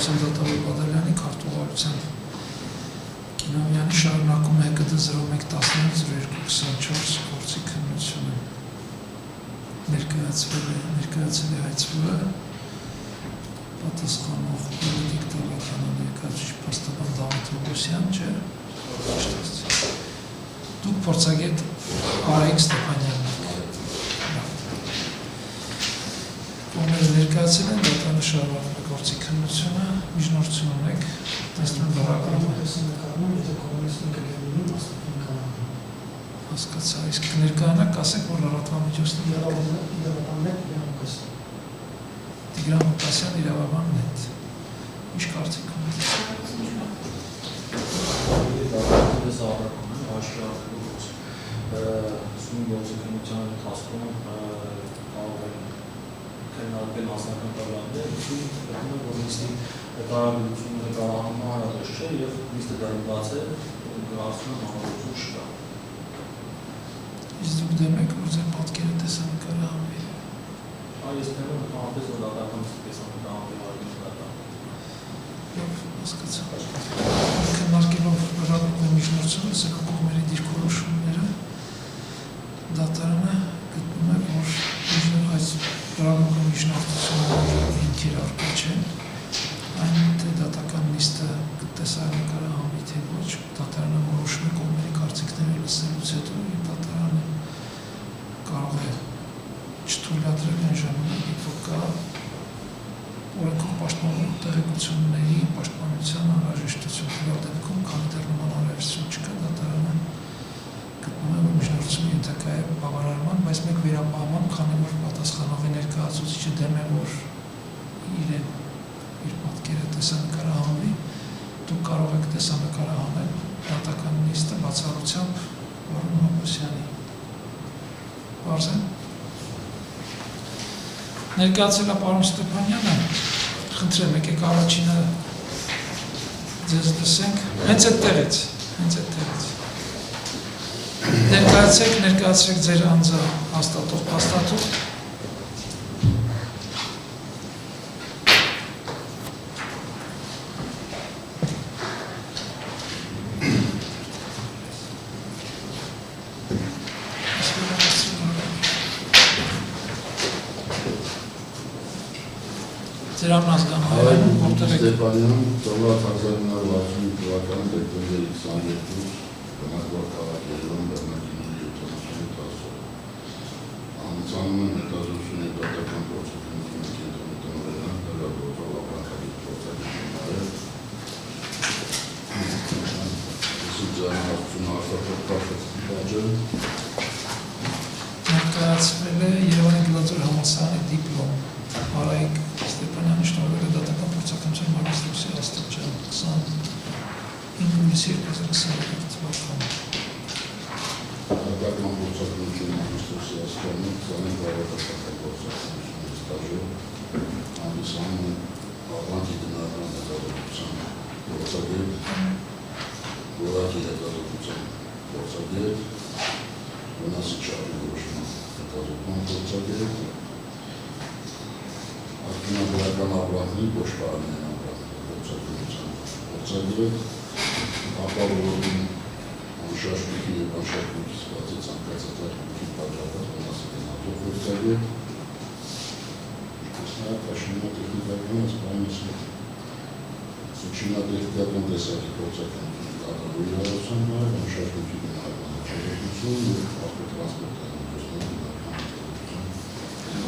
Գարության դատավար Բադալյանի քարտուղարության Կինովյանի շարունակում է ՀԿԴ-01-19-02-24 գործի քննությունը ներկայացվել է հայցվելը պատասխանող Բենեդիկտ Ավագյանը ներկայացուցիչ փաստաբան Դավիթ Օգոսյան չէ։ Դուք փորձագետ Արայիկ Ստեփանյանն եք։ Կողմերը ներկայացել են դատարանը շարունակում է գործի քննությունը, միջնորդություն ունեք, տեսնում եմ բռնակալում հասկացա, իսկ ներկայանակ ասեք, որ լրատվամիջոցն Տիգրան Մոկասյան իրավաբանն է։ Ինչ կարծիք ունեք։ Սույն գործընկերության ընթացքում կարող են քննարկել մասնական տվյալներ, որ նիստի տարաբերությունները կառավարման հարաբերջ չէ եւ նիստը դարբաց է գրասում համառություն չկա։ Իսկ դուք դեմ եք, որ ձեր պատկերը տեսանկարը համի։ Այս թեման համապես որ դատական տեսանկարը համի դատա։ Եվ հասկացա։ Քննարկելով լրատվական միջնորդությունը, սա կողմերի դիրքորոշումները դատարանը գտնում է, որ այս լրատվական միջնորդությունը հիմքեր առկա չեն, այն թե դատական նիստը տեսանկարը համի թե ոչ, դատարանը որոշում է կողմերի կարծիքները լսելուց հետո եւ դատարանը կարող է չթույլատրել այն ժամանակ, որ կա օրենքով պաշտպանող տեղեկությունների պաշտպանության անհրաժեշտություն տվյալ դեպքում, քանի դեռ նման անհրաժեշտություն չկա, դատարանը գտնում է, որ միջնորդությունը ենթակա է բավարարման, բայց մեկ վերապահման, քանի որ պատասխանողի ներկայացուցիչը դեմ է, որ իրեն իր պատկերը տեսանկարը համի, դուք կարող եք տեսանկարը հանել դատական նիստը բացառությամբ Վարոն Օգոսյանի։ Պարզ է։ Ներկայացել է պարոն Ստեփանյանը, խնդրեմ, եկեք առաջինը ձեզ լսենք, հենց այդտեղից։ Ներկայացրեք ձեր անձը հաստատող փաստաթուղթ։ Ձեր անազգանները որտեղ եք։ Ստեփանյան, ծովատ 1965 թվականի դեկտեմբերի 22 բնակվող քաղաք Երևան բնակիչների 77 հասցով։ Անցանում են հետազոտություն և դատական գործընկերությունը կենտրոնի տնօրենը, լրագրողով ապրանքային գործընկերները։ Ձայնահարցությունը արտադրող պատժը։ Ներկայացվել է Երևանի գյուղաձոր համալսարանի դիպլոմ։ Արայիկ Ստեփանյանը շնորհվել է դատական փորձաքննության մագիստրոսի աստիճան 25/2022 թվականին։ Դատական փորձաքննության մագիստրոսի աստիճանը 25 բարեկամական փորձաքննության ստաժով հանդիսանում է առանց դնական հետազոտության փորձագետ, որակի հետազոտության փորձագետ, վնասի չափի որոշման հետազոտման փորձագետ, արտոնագրական ապրանքների փոշփարման գործընկերության փորձագետ, ապահովողի անշարժույթի և անշարժույթի սպասի ցանկացած արտոնքի պատժառված վնասի գնահատող փորձագետ, շինատեխնիկական ասպարամիսը, շինատեխնիկական տեսակի փորձաքննություն կատարելու իրավասության նաև անշարժույթի գնահատման չեղեցություն և ավտոտրանսպորտային միջոցների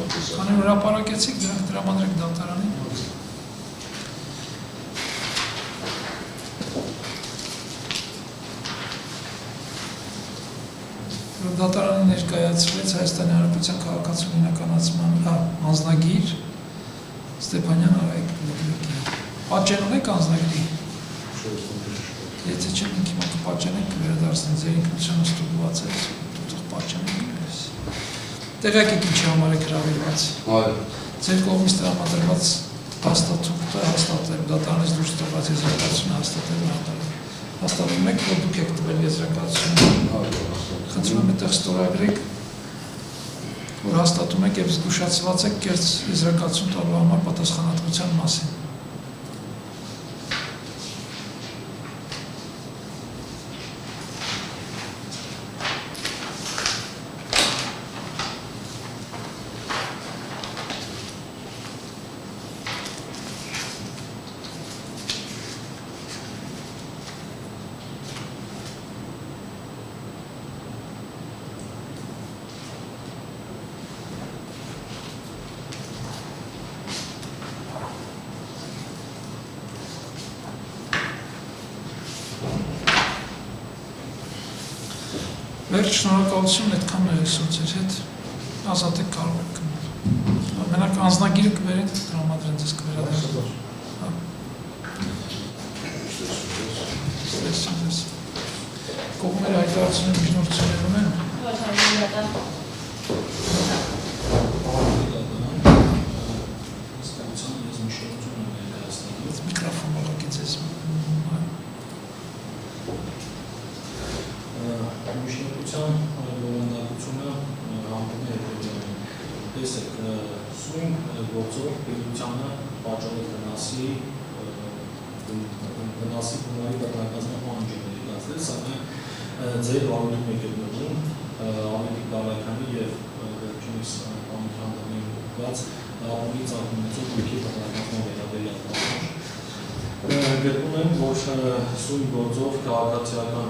Քանի որ հրապարակեցիք, դրանք տրամադրեք դատարանին։ Դատարանը ներկայացվեց Հայաստանի Հանրապետության քաղաքացու հիմնականացման անձնագիր Ստեփանյան Արայիկ Լեգրեկյան։ Պատճեն ունեք անձնագրի։ Եթե չեմ ինքի մոտ պատճենեք կվերադարձնեն ձեր ինքնությունը ստուգված է, դուք պատճենեք ես։ Տեղյակ եք ինչի համար եք հրավիրված։ Ձեր կողմից տրամադրված փաստաթուղթը հաստատել, դատարանից դուրս տված եզրակացությունը հաստատել հաստատում եք, որ դուք եք տվել եզրակացությունը։ Խնդրում եմ այդտեղ ստորագրեք, որ հաստատում եք եւ զգուշացված եք կերտ եզրակացություն տալու համար պատասխանատվության մասին։ Վերջ շնորհակալություն այդքան ներեցու ձեր հետ ազատ եք կարող եք գնալ։ Մենակ անձնագիրը կբերենք, տրամադրեն ձեզ կվերադառնան։ Կողմերը հայտարարությունը միջնորդություններ ունեն։ Միկրոֆոն ողակի ձեզ։ Միջնորդության բովանդակությունը համբում է հետևյալին։ Տեսեք, սույն գործով պետությանը պատճառ է վնասի բնարի բռնակազմը պահանջների կացել, սակայն ձեր վարույթում է գտնվում ավելի կարականի և վերջինիս պանութանդամին ուղղված ապօրինի ծագումնեցող ույքի բռնակազմը վերաբերյալ պահանջ։ Գտնում եմ, որ սույն գործով քաղաքացիական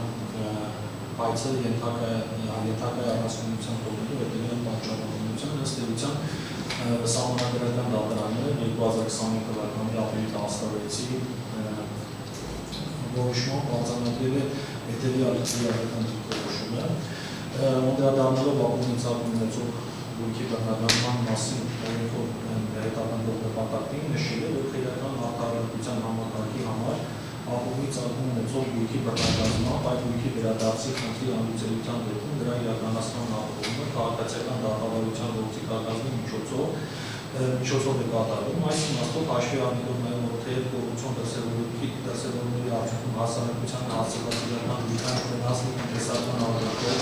հայցը ենթակա է առանցքունության թողնելու հետևյալ պատճառաբանության ըստ էության սահմանադրական դատարանը 2025 թվականի ապրիլի 16-ի որոշմամբ արձանագրել է հետևյալ իրավական դիրքորոշումը, անդրադառնալով ապօրինի ծագում ունեցող ույքի բռնակազմման մասին օրենքով հետապնդող նպատակին նշել է, որ քրեական արդարադատության համակարգի համար ապօրինի ծագում ունեցող ույքի բռնակազմման այդ ույքի վերադարձի խնդրի անլուծելիության դեպքում դրա իրականացման ապահովումը քաղաքացիական դատավարության գործի կազմի միջոցով է կատարվում, այս իմաստով հաշվի առնելով նաև որ թեև կոռուպցիոն դրսևորումների արդյունքում հասարակության հասցեված իրական վիճակի վնասի տնտեսական արդյունքով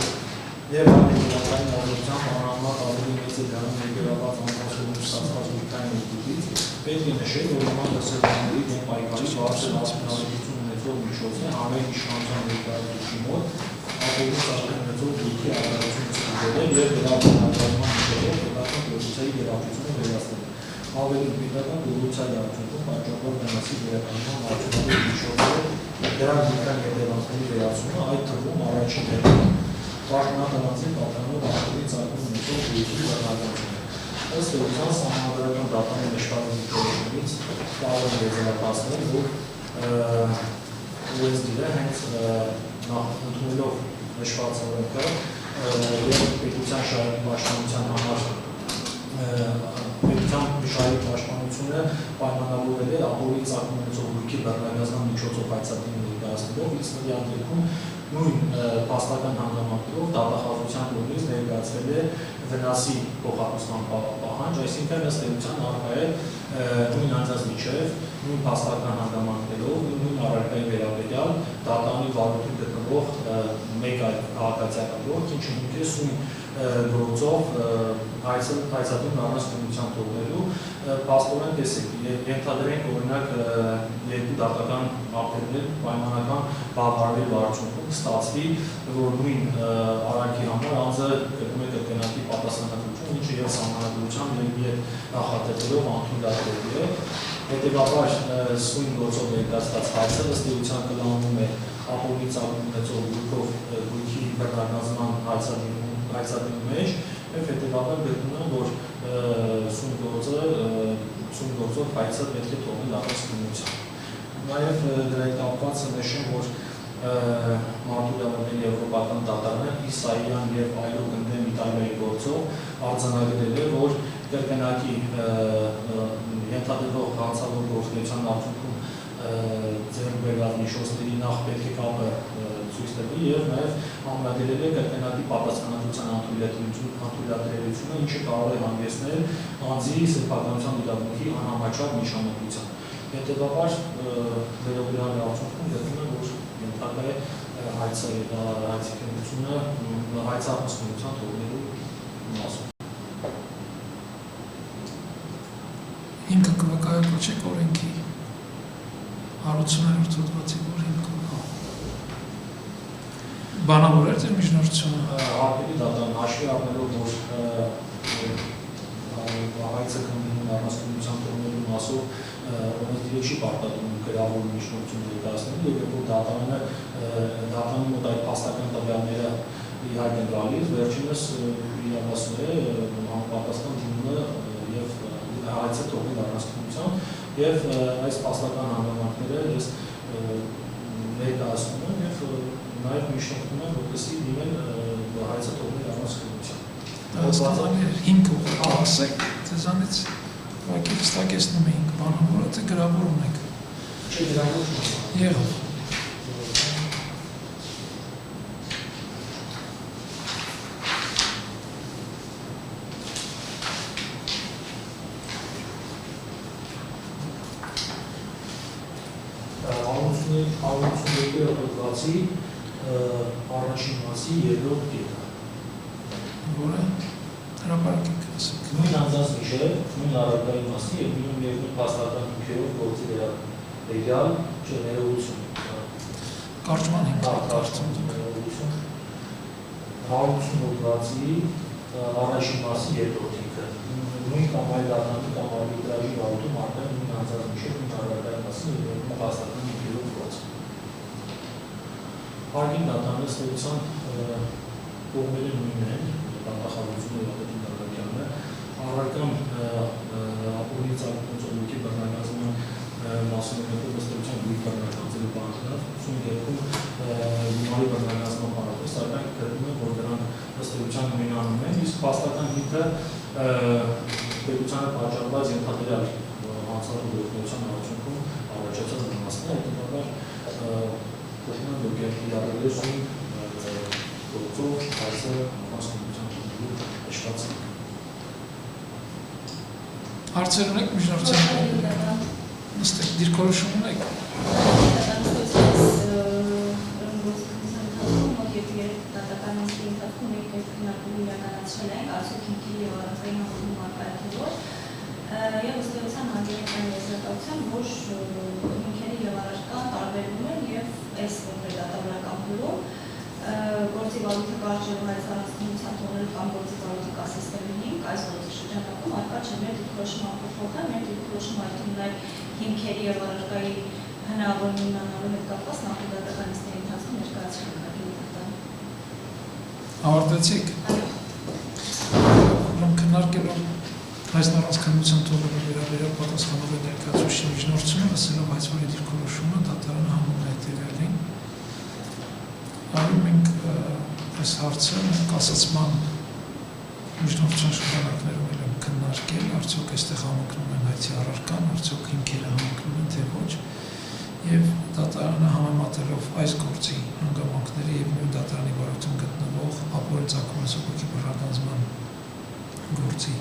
և հանրապետական ազատության անհամար ավելի մեծ է դառնում ներգրավված անձնասերունի ստացված վիճակային օգուտից, պետք է նշել, որ նման դրսևորումների դեմ պայքարի բարձր արդյունավետություն ունեցող միջոց է հանրային իշխանության ներկայացուցիչի մոտ ապօրինի ծագում ունեցող ույքի արդարացումը ստուգել և դրա բռնակազմման միջոցով պետական կոռուպցիայի գերակշռությունը վերացնել։ Ավելին պետական կոռուպցիայի արդյունքում պատճառող վնասի վերականգնման արդյունավետ միջոցը դրա վիճակի հետևանքների վերացումը, այդ թվում առաջին հերթին պաշտոնատարանցի պատրանով ապօրինի ծագում ունեցող ույքի բռնակացումը։ Ըստ էության սահմանադրական դատարանի նշված դիրքորոշումից կարող է եզրակացնել, որ ՈՒԵՍԴ-ը հենց ընդունելով նշված օրենքը և պետության շահերի պաշտպանության համար պետության շահերի պաշտպանությունը պայմանավորվել է ապօրինի ծագում ունեցող ույքի բռնակազմման միջոցով հայցատին ներկայացնելով, իսկ նույն դեպքում նույն փաստական հանգամանքներով դատախազության կողմից ներկայացվել է վնասի փոխհատուցման պահանջ, այսինքն ըստ էության առկա է նույն անձանց միջև նույն փաստական հանգամանքներով նույն առարկայի վերաբերյալ դատարանի վարույթում գտնվող մեկ այլ քաղաքացիական գործ, ինչը հիմք է սույն գործով հայցատուն առանց քննության թողնելու փաստորեն տեսեք, ենթադրենք օրինակ երկու դատական ակտերներ պայմանական բավարարվելու արդյունքում ստացվի, որ նույն առարկի համար անձը գտնում է կրկնակի պատասխանատվություն, ինչը և սահմանադրությամբ և նախատեսելով անթույլատրելի է։ Հետևաբար սույն գործով ներկայացված հայցը ըստ էության կլանվում է ապօրինի ծագում ունեցող ույքի բռնակազմման հայցատին մեջ և հետևաբար գտնում եմ, որ սույն գործով հայցը պետք է թողնել առանց քննության։ Նաև դրա հետ կապված նշեմ, որ Մարդու իրավունքների եվրոպական դատարանը Իսայյան և այլոց ընդդեմ Իտալիայի գործով արձանագրել է, որ կրկնակի ենթադրվող հանցավոր գործունեության արդյունքում ձեռք բերված միջոցների նախ պետք է կապը ցույց տվի և նաև ամրագրել է կրկնակի պատասխանատվության անթույլատրելիությունը, ինչը կարող է հանգեցնել անձի սեփականության իրավունքի անհամաչափ նշանակության։ Հետևաբար վերաբերյալ արդյունքում գտնում եմ, որ ենթակա է հայցի քննությունը հայցահոսքնության թողնելու մասով։ Հիմքը կվկայակոչեք օրենքի 180-րդ հոդվածի օրենքով։ Բանավոր էր ձեր միջնորդությունը։ Հարկերի դատարան հաշվի առնելով, որ հայցը քննելու առանց քննության թողնելու մասով օրենսդիրը չի պարտադրում գրավոր միջնորդություն ներկայացնելու, և որ դատարանի մոտ այդ փաստական տվյալները իհարկե գալիս, վերջինս իրավասում է համապատասխան դիմումը և հայցը թողնել առանց քննության, և այս փաստական հանգամանքները ես ներկայացնում միջնորդում են, որպեսզի դիմեն հայցը թողնել առանց քննության։ Հասկանալի էր 5 ուղղակի ասեք, ձեզանից ուղղակի հստակեցնում էինք բանավորը, թե գրավորում եք։ Չէ, գրավորում Եղավ։ հոդվածի առաջին մասի երրորդ կետը։ Որը հրապարակեք ասեք։ Նույն անձանց միջև, նույն առարկայի մասի և նույն փաստական հիմքերով գործի վերաբերյալ ներողություն։ Կարճման հիմքեր կարճում ներողություն։ 180 հոդվածի առաջին մասի երրորդ կետը։ Նույն կամ այլ դառնալի կամ արբիտրաժի վարույթում արդեն նույն անձանց միջև նույն առարկայի մասի և փաստական հիմքերով գործի։ Հարգին դատանեստության կողմերը նույնն են, դատախազությունը Լավրենտին Դավթյանն է, առարկան ապօրինի ծառայությունների բռնագազման մասնագետի ըստեյության գույք բռնագազելու պահանջներ, 52-ում գումարի բռնագազման պարագայում, սակայն գտնում են, որ դրանք ըստեյության նույնանում են, իսկ փաստական հիմքը պետությանը պատճառված ենթադրյալ հանցավոր գործունեության արդյունքում առաջացած վնասներ, հետևաբար կողմը իրավելեսում գործող հայցը մասնագիտության կողմելու աշխատանք։ Հարցեր ունեք միջնորդության նստեք, դիրքորոշում ունեք։ Եվ ըստեյության հանդիպական եզրակացության, որ հիմքերի և առարկան տարբերվում են և այս կոնկրետ դատավորական փուլում գործի վարույթը կարճելու հայցարարության թողնելու կամ գործի վարույթի կասեցնելու հիմք այս գործի շրջանակում առկա չէ մեր դիրքորոշումը ամփոփողը, մեր դիրքորոշումը այդ թվում հիմքերի և առարկայի հնարավոր նույնանալու հետ կապված նախադատական նիստերի ընթացքում ներկայացրել Ավարտեցիք։ Քննարկելով այս առանց քննության թողնելու վերաբերյալ պատասխանող ներկայացուցիչի միջնորդությունը, ասելով հայցվարի դիրքորոշումը դատարանը համոզում է հետևյալին։ Արում ենք այս հարցը կասացման միջնորդության շրջանակներում եմ քննարկել, արդյոք այստեղ համընկնում են հայցի առարկան, արդյոք հիմքերը համընկնում են, թե ոչ, եւ դատարանը համեմատելով այս գործի հանգամանքների եւ նույն դատարանի վարույթում գտնվող ապօրինի ծագումի բռնագազման գործի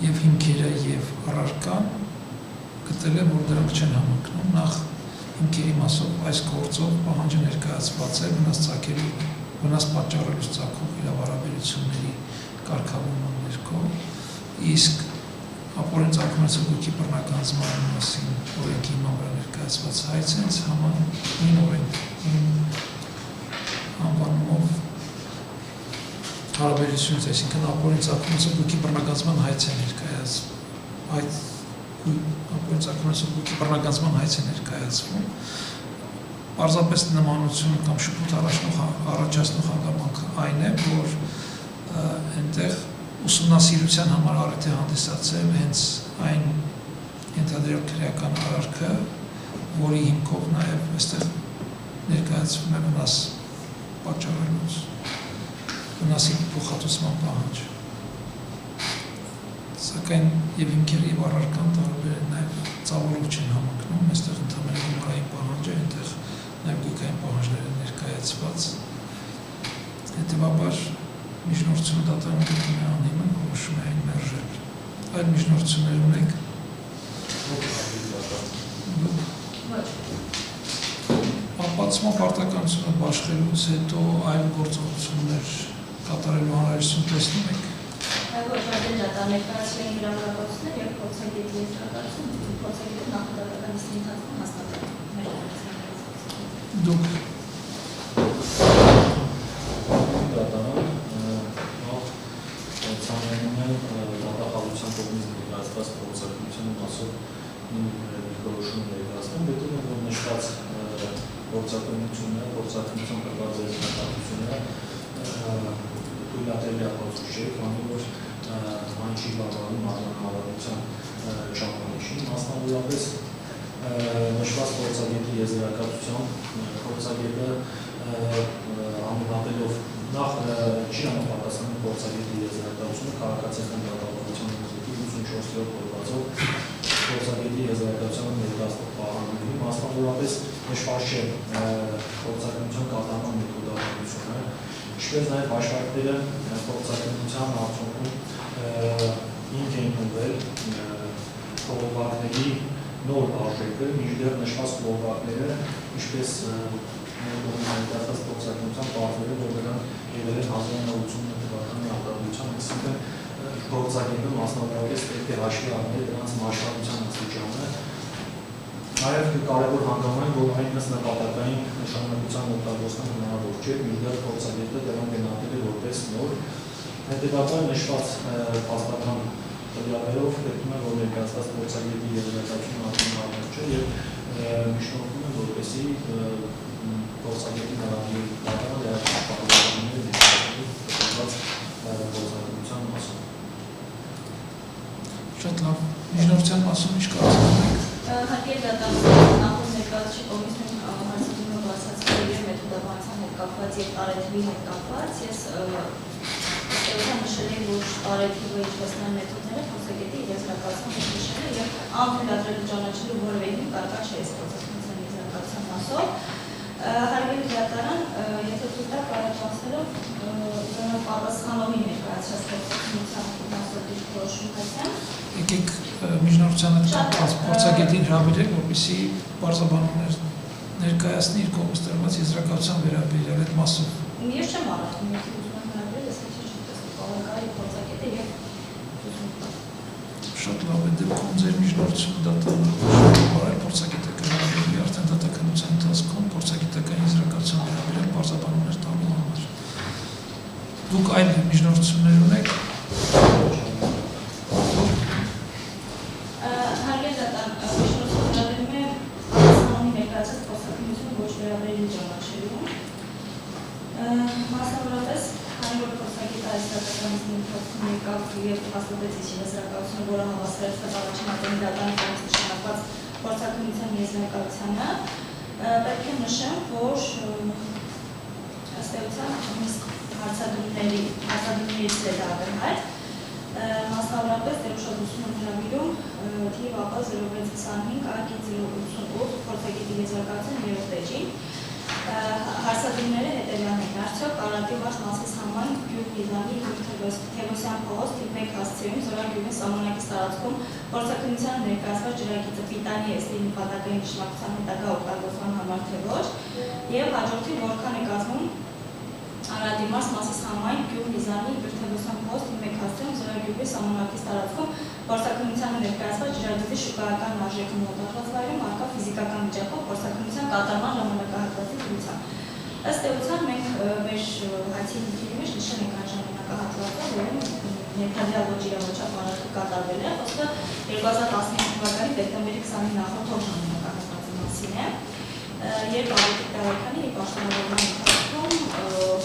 եւ հիմքերը եւ առարկան գտել է, որ դրանք չեն համընկնում, նախ հիմքերի մասով այս գործով պահանջը ներկայացված է վնաս պատճառելուց ծագող իրավարաբերությունների կարգավորման ներքո, իսկ ապօրինի ծագումի բռնագազման մասին օրենքի հիման վրա ներկայացված հայց հենց նույն օրենք, անվանումով հարաբերությունից, այսինքն ապօրինի ծագումի բռնագազման հայց է ներկայացվում, պարզապես նմանություն կամ շփոթ առաջացնող հանգամանքը այն է, որ այնտեղ ուսումնասիրության համար արդ է հանդիսացել հենց այն ենթադրյալ քրեական արարքը, որի հիմքով նաև այստեղ ներկայացվում է վնաս պատճառելուց, վնասի փոխհատուցման պահանջ։ Սակայն եւ հիմքերը եւ առարկան տարբեր են, նաև ծավալով չեն համընկնում, այստեղ ընդհանրապես գումարային պահանջ է, այնտեղ նաև գույքային պահանջներ են ներկայացված։ Հետևաբար միջնորդությունը դատարանը գտնում է անհիմն, որոշում է այն մերժել։ Այլ միջնորդություններ ունենք։ Ապացուցման պարտականությունը բաշխելուց հետո այլ գործողություններ կատարելու անհրաժեշտություն տեսնում եք։ Ոչ, այդեն դատաներկայացրել են հրավառակացություններ և փորձագետի եզրակացություն, փորձագետը նախադատական նիստի ընթացքում հաստատել մեր դատաներկայացուցիչները։ Դուք ցանկանում են դատախազության կողմից ներկայացված փորձագիտության մասով դիրքորոշում ներկայացնել, դեպի որ նշված փորձագիտության կրված ձեռնարկատվությունը թույլատրելի ապացույց չէ, քանի որ այն չի բավարարում հանրահավաքության չափանիշին, մասնավորապես նշված փորձագետի եզրակացությամբ փորձագետը համեմատելով նախ չի համապատասխանում փորձագետի եզրակացությունը քաղաքացիական դատավարության նոթի 84-րդ հոդվածով փորձագետի եզրակացության ներկայացնող պահանջների մասնավորապես նշված չէ փորձագիտության կատարման մեթոդологիությունը, ինչպես նաև հաշվարկները փորձագիտության արդյունքում ինք են ունվել խողովակների նոր արժեքը, մինչդեռ նշված խողովակները, ինչպես ներկայացված փորձագիտության պարզվել է, որ դրանք եղել են 1989 թվականի արտադրության, այսինքն փորձագետը մասնավորապես պետք է հաշվի առնել դրանց մասշտաբության աստիճանը։ Նաև կարևոր հանգամանք, որ այն ըստ նպատակային նշանակության օգտագործման հնարավոր չէ, մինչդեռ փորձագետը դրանք գնահատել է որպես նոր։ Հետևաբար նշված փաստական տվյալներով հետում է, որ ներկայացված փորձագետի եզրակացությունը արդյունավետ չէ եւ միջնորդում է, որպեսզի փորձագետի նորագիր կատարման երաշխավորությունները ներկայացված փորձագիտության մասում։ Շատ լավ։ Միջնորդության մասում ինչ կարծում եք։ Հարկեր դատավորության նախորդ ներկայացուցիչ կոմիսիոն հարցադրումը բացացրել է մեթոդաբանության հետ կապված եւ տարեթվի հետ կապված։ Ես ըստեյության նշել եմ, որ տարեթվը ինչպես նաև մեթոդները փորձագետի եզրակացման հետ նշել է եւ անթույլատրելի ճանաչելու որևէ հիմք կարգա չէ այս փորձագիտության եզրակացության մասով։ Հարգելի դատարան, եթե ցույց տաք առաջացնելով պատասխանողի ներկայացրած փորձագիտության մասով դիրքորոշում հայցեմ։ Եկեք միջնորդության հետ կապված փորձագետին հրավիրեք, որպեսզի բարձրաբանումներ ներկայացնի իր կողմից տրված եզրակացության վերաբերյալ այդ մասով։ Ես չեմ առարկում, եթե ուզում եմ հրավիրել, ես ինչ չտեսնում պարագայի փորձագետը եւ շատ լավ է դեպքում ձեր միջնորդությունը դատարան փորձագետը կհրավիրի արդեն դատականության ընթացքում փորձագիտական եզրակացության վերաբերյալ բարձրաբանումներ տալու համար։ Դուք այլ միջնորդություններ ունեք։ Մասնավորապես, քանի որ փորձագետը այս դատականության ընթացքում եկավ եւ հաստատեց իր եզրակացությունը, որը հավասարեցված առաջին ատոմի դատարանի կողմից նշանակված փորձագիտության եզրակացությանը, պետք է նշեմ, որ ըստ էության հարցադրումներից է դա ակնհայտ, մասնավորապես դերուշադրություն հրավիրում թիվ ԱՊ 0625 ԱԳ 088 փորձագետի եզրակացության երրորդ էջին հարցադրումները հետևյալն են, արդյոք Արարատի վարչ մասից համայն գյուղ Լիզանի Թևոսյան փողոց թիվ 1 հասցեում Զորագյուղի սահմանակից տարածքում փորձագիտության ներկայացված ջրագիծը պիտանի է ստի նպատակային նշանակության հետագա օգտագործման համար թե ոչ եւ հաջորդին որքան է կազմում Արարատի վարչ մասից համայն գյուղ Լիզանի Թևոսյան փողոց թիվ 1 հասցեում Զորագյուղի սահմանակից տարածքում փորձագիտության ներկայացված ջրագիծի շուկայական արժեքը մոտավորված վայրում առկա ֆիզիկական վիճակով փորձագիտության կատարման ժամանակահատվածի դրությամբ։ Ըստ էության մենք մեր հայցի հիմքերի մեջ նշել ենք այն ժամանակահատվածը, որը ներքաղյալ ոչ իրավաչափ արարքը կատարվել է, խոսքը 2015 թվականի դեկտեմբերի 20-ի նախորդ օր ժամանակահատվածի մասին է, երբ Արարատի քաղաքանի եւ պաշտոնավորման ընթացքում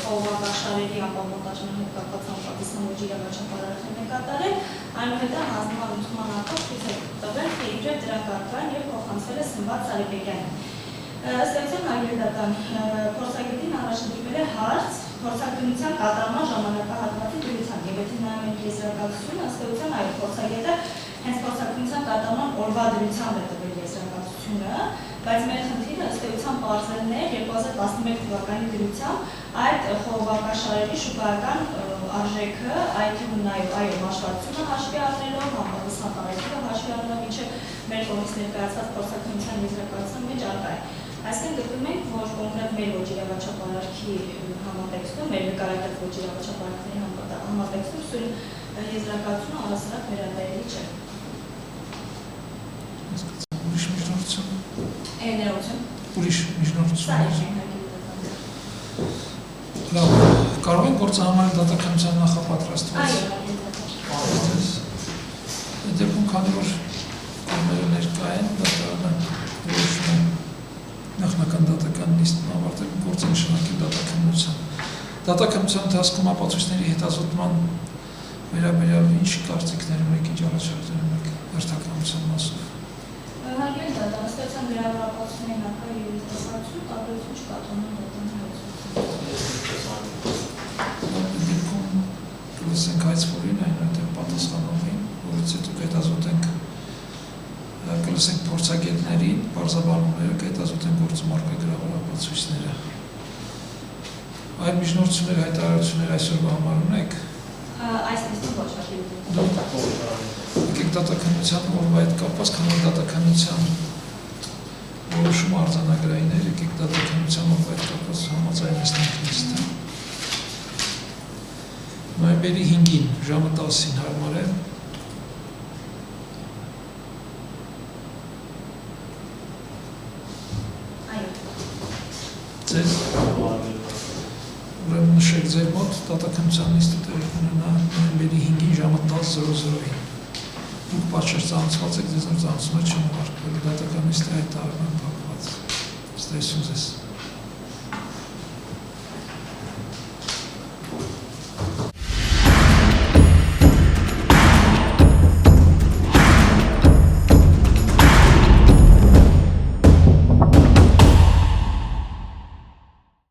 խողովակաշարերի անպամոկացման հետ կապված անպատասխան ոչ իրավաչափ արարքներ են կատարել, այնուհետև հանձնարարության ակով ցույց է տվել, թե իբրև դրանք առկա են եւ փոխանցվել է Սմբատ Սարիբեկյանին։ Ըստ էության հարգելի դատան, փորձագետին առաջադրվել է հարց փորձագիտության կատարման ժամանակահատվածի դրությամբ եւ եթե նայում ենք եզրակացությունը, ըստ էության այլ փորձագետը հենց փորձագիտության կատարման օրվա դրությամբ է տվել եզրակացությունը, բայց մեր խնդիրը ըստ էության պարզելն է 2011 թվականի դրությամբ այդ խողովակաշարերի շուկայական արժեքը, այդ թվում նաեւ այո հաշվարկությունը հաշվի առնելով, համապատասխան տարեթիվը հաշվի առնելով, ինչը մեր կողմից ներկայացված փորձագիտության եզրակացության մեջ առկա է։ Այսինքն գտնում ենք, որ կոնկրետ մեր ոչ իրավաչափ արարքի համատեքստում, մեր նկարագրած ոչ իրավաչափ արարքների համատեքստում սույն եզրակացությունը առասարակ վերաբերելի չէ։ Ուրիշ միջնորդություն։ Ներողություն։ Ուրիշ միջնորդություն։ Լավ, կարող են գործահամարել դատականության նախապատրաստված։ այո, դեպքում քանի որ կողմերը ներկա են, դատարանը որոշում է նախնական դատական նիստն ավարտել գործը նշանակել դատականության։ Դատականության ընթացքում ապացույցների հետազոտման վերաբերյալ ինչ կարծիքներ ունեք, ինչ առաջարկներ ունեք հերթականության մասով։ Հարգելի դատաստանության գրավորապատումների նախարար երիտասարդություն տարբերություն չկա տոնի դատանի Դեպքում կլսենք հայցվորին, այնուհետև պատասխանողին, որից հետո կհետազոտենք կլսենք փորձագետներին, պարզաբանումները, կհետազոտենք գործում առկա գրավորապատույցները։ Այլ միջնորդություններ, հայտարարություններ այսօրվա համար ունեք։ Այս նիստում ոչ հաշվի Եկեք դատաքննության օրվա հետ կապված, քանի որ դատաքննության որոշումը արձանագրային էր, եկեք դատաքննության օրվա հետ կապված համաձայնեցնենք նիստը։ Նոյեմբերի 5-ին ժամը 10-ին հարմար է։ Այո։ Ձեզ ուրեմն նշեք ձեր մոտ դատաքննության նիստը տեղի կունենա նոյեմբերի 5-ին ժամը 10:00-ին։ Դուք պատշաճ ծանոթացված եք, ձեզ նոր ծանոթացումը չեմ ուղարկվել, դատական նիստը հայտարարում եմ փակված։ Ստեսություն ձեզ։